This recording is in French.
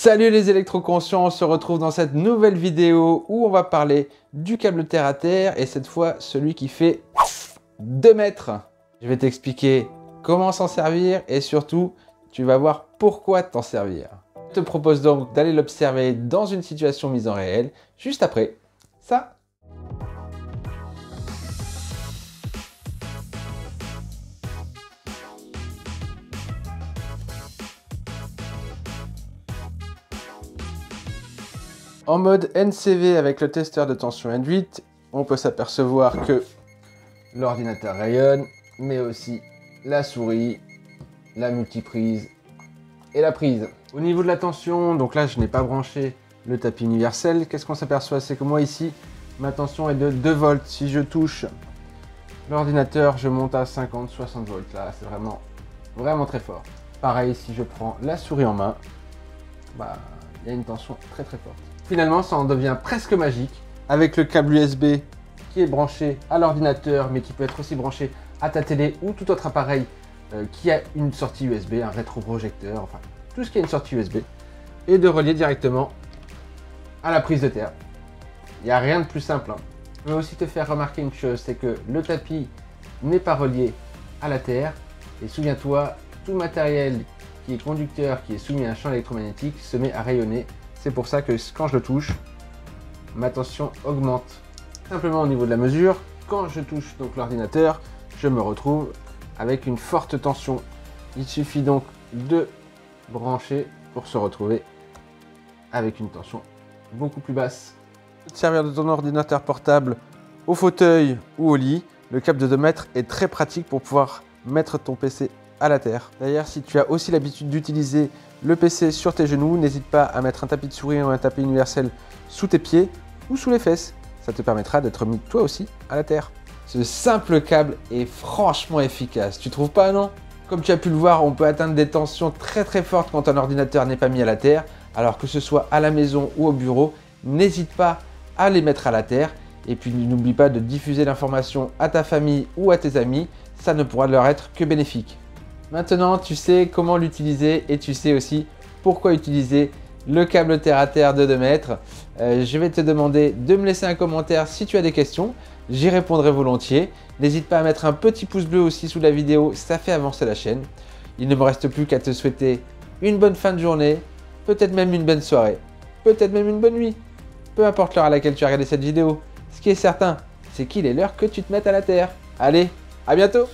Salut les électroconscients, on se retrouve dans cette nouvelle vidéo où on va parler du câble terre à terre et cette fois celui qui fait 2 mètres. Je vais t'expliquer comment s'en servir et surtout tu vas voir pourquoi t'en servir. Je te propose donc d'aller l'observer dans une situation mise en réel juste après ça. En mode NCV avec le testeur de tension induite, on peut s'apercevoir que l'ordinateur rayonne, mais aussi la souris, la multiprise et la prise. Au niveau de la tension, donc là je n'ai pas branché le tapis universel. Qu'est-ce qu'on s'aperçoit? C'est que moi ici, ma tension est de 2 volts. Si je touche l'ordinateur, je monte à 50-60 volts. Là, c'est vraiment très fort. Pareil, si je prends la souris en main, il y a une tension très forte. Finalement, ça en devient presque magique avec le câble USB qui est branché à l'ordinateur, mais qui peut être aussi branché à ta télé ou tout autre appareil qui a une sortie USB, un rétroprojecteur, enfin tout ce qui a une sortie USB, et de relier directement à la prise de terre. Il n'y a rien de plus simple. Je veux aussi te faire remarquer une chose, c'est que le tapis n'est pas relié à la terre, et souviens-toi, tout matériel qui est conducteur, qui est soumis à un champ électromagnétique, se met à rayonner. C'est pour ça que quand je le touche, ma tension augmente. Simplement au niveau de la mesure, quand je touche donc l'ordinateur, je me retrouve avec une forte tension. Il suffit donc de brancher pour se retrouver avec une tension beaucoup plus basse. Pour te servir de ton ordinateur portable au fauteuil ou au lit, le câble de 2 mètres est très pratique pour pouvoir mettre ton PC à la terre. D'ailleurs, si tu as aussi l'habitude d'utiliser le PC sur tes genoux, n'hésite pas à mettre un tapis de souris ou un tapis universel sous tes pieds ou sous les fesses. Ça te permettra d'être mis toi aussi à la terre. Ce simple câble est franchement efficace, tu trouves pas, non? Comme tu as pu le voir, on peut atteindre des tensions très fortes quand un ordinateur n'est pas mis à la terre. Alors que ce soit à la maison ou au bureau, n'hésite pas à les mettre à la terre. Et puis n'oublie pas de diffuser l'information à ta famille ou à tes amis, ça ne pourra leur être que bénéfique. Maintenant, tu sais comment l'utiliser et tu sais aussi pourquoi utiliser le câble terre à terre de 2 mètres. Je vais te demander de me laisser un commentaire si tu as des questions. J'y répondrai volontiers. N'hésite pas à mettre un petit pouce bleu aussi sous la vidéo, ça fait avancer la chaîne. Il ne me reste plus qu'à te souhaiter une bonne fin de journée, peut-être même une bonne soirée, peut-être même une bonne nuit. Peu importe l'heure à laquelle tu as regardé cette vidéo. Ce qui est certain, c'est qu'il est l'heure que tu te mettes à la terre. Allez, à bientôt!